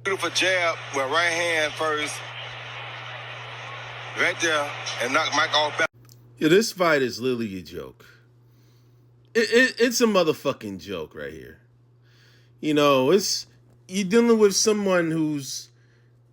Beautiful jab with right hand first, right there, and knock Mike off back. Yeah, this fight is literally a joke. It's a motherfucking joke right here. It's you're dealing with someone who's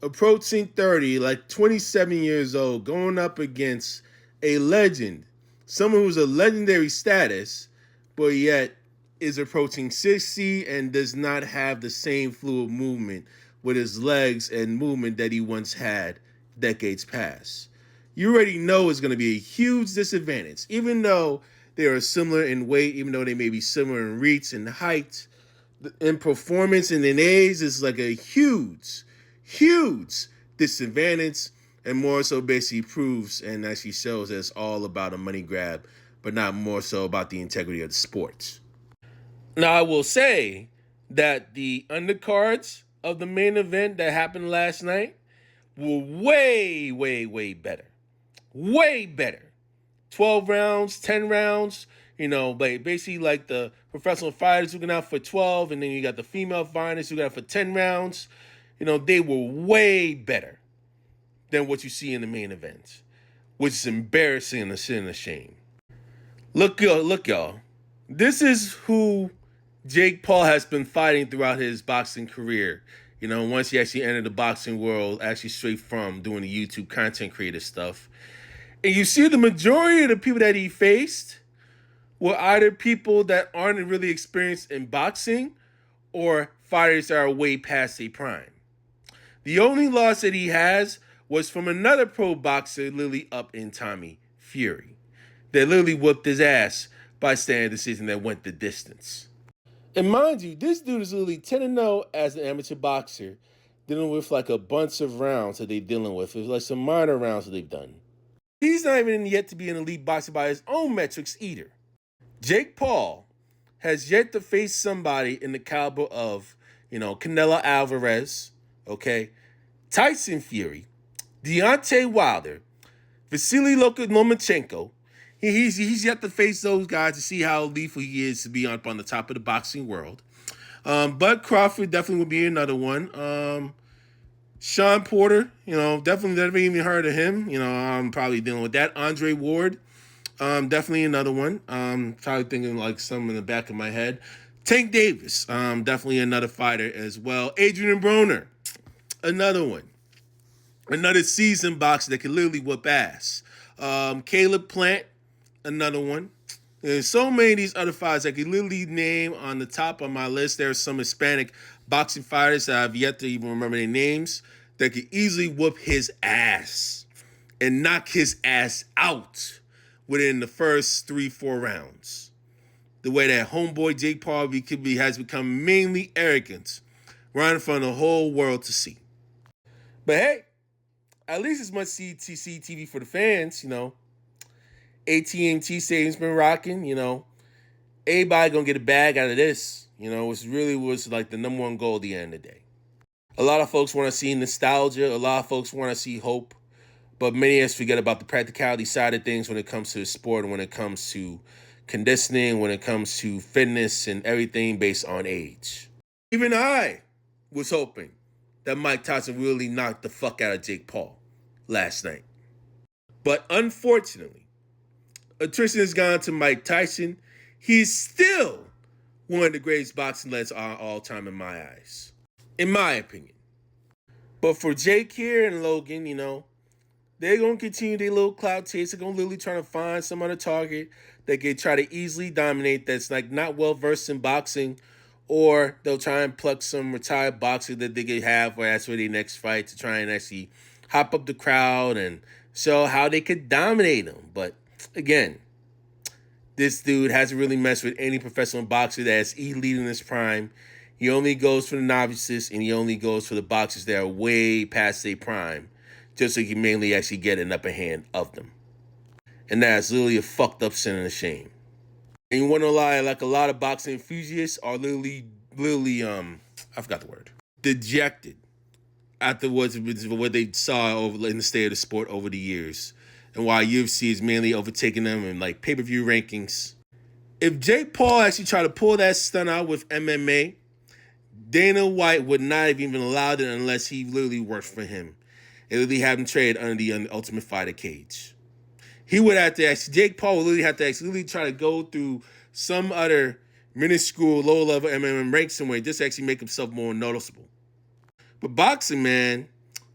approaching 30, like 27 years old, going up against a legend, someone who's a legendary status, but yet is approaching 60 and does not have the same fluid movement with his legs and movement that he once had decades past. You already know it's going to be a huge disadvantage, even though they are similar in weight, even though they may be similar in reach and height. In performance and in age, is like a huge disadvantage, and more so basically proves and actually shows that it's all about a money grab, but not more so about the integrity of the sport. Now, I will say that the undercards of the main event that happened last night were way better. Way better. 12 rounds, 10 rounds, basically like the professional fighters who got out for 12, and then you got the female fighters who got out for 10 rounds. They were way better than what you see in the main event, which is embarrassing and a sin and a shame. Look, y'all. This is who Jake Paul has been fighting throughout his boxing career. Once he actually entered the boxing world, actually straight from doing the YouTube content creator stuff. And you see the majority of the people that he faced were either people that aren't really experienced in boxing or fighters that are way past their prime. The only loss that he has was from another pro boxer, literally up in Tommy Fury, that literally whooped his ass by standing decision that went the distance. And mind you, this dude is literally 10-0 as an amateur boxer, dealing with like a bunch of rounds that they're dealing with. It's like some minor rounds that they've done. He's not even yet to be an elite boxer by his own metrics either. Jake Paul has yet to face somebody in the caliber of, Canelo Alvarez, okay, Tyson Fury, Deontay Wilder, Vasily Lomachenko. He's yet to face those guys to see how lethal he is to be up on the top of the boxing world. Bud Crawford definitely would be another one. Sean Porter, definitely never even heard of him. I'm probably dealing with that. Andre Ward, definitely another one. Probably thinking like some in the back of my head. Tank Davis, definitely another fighter as well. Adrian Broner, another one. Another seasoned boxer that can literally whoop ass. Caleb Plant, another one. There's so many of these other fighters I could literally name on the top of my list. There's some Hispanic boxing fighters that I've yet to even remember their names that could easily whoop his ass and knock his ass out within the first 3-4 rounds. The way that homeboy Jake Paul has become mainly arrogant right in front of the whole world to see. But hey, at least it's much CTC TV for the fans, AT&T Stadium's been rocking, Everybody gonna get a bag out of this. It really was like the number one goal at the end of the day. A lot of folks want to see nostalgia. A lot of folks want to see hope. But many of us forget about the practicality side of things when it comes to the sport, when it comes to conditioning, when it comes to fitness and everything based on age. Even I was hoping that Mike Tyson really knocked the fuck out of Jake Paul last night. But unfortunately, attrition has gone to Mike Tyson. He's still one of the greatest boxing legends of all time in my eyes. In my opinion. But for Jake here and Logan, they're going to continue their little clout chase. They're going to literally try to find some other target that can try to easily dominate that's like not well versed in boxing, or they'll try and pluck some retired boxer that they could have where that's for their next fight to try and actually hop up the crowd and show how they could dominate them. But again, this dude hasn't really messed with any professional boxer that's elite in his prime. He only goes for the novices, and he only goes for the boxers that are way past their prime, just so he can mainly actually get an upper hand of them. And that's literally a fucked up sin and a shame. And you want to lie, like a lot of boxing enthusiasts are literally, I forgot the word, dejected after what they saw in the state of the sport over the years, and why UFC is mainly overtaking them in like pay-per-view rankings. If Jake Paul actually tried to pull that stunt out with MMA, Dana White would not have even allowed it unless he literally worked for him. And literally have him trade under the Ultimate Fighter cage. He would have to actually, Jake Paul would literally have to actually literally try to go through some other minuscule, low-level MMA rank somewhere just to actually make himself more noticeable. But boxing, man,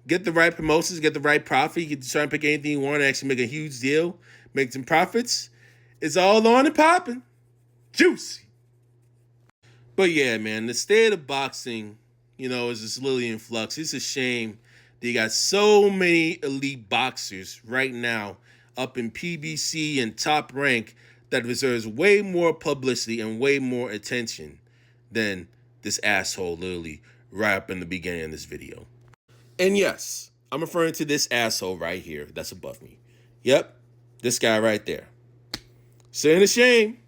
get the right promotions, get the right profit. You can try and pick anything you want and actually make a huge deal, make some profits. It's all on and popping. Juicy. But yeah, man, the state of boxing, is just literally in flux. It's a shame that you got so many elite boxers right now up in PBC and top rank that deserves way more publicity and way more attention than this asshole literally right up in the beginning of this video. And yes, I'm referring to this asshole right here that's above me. Yep, this guy right there. Saying a shame.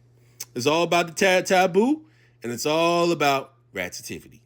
It's all about the taboo, and it's all about rats activity.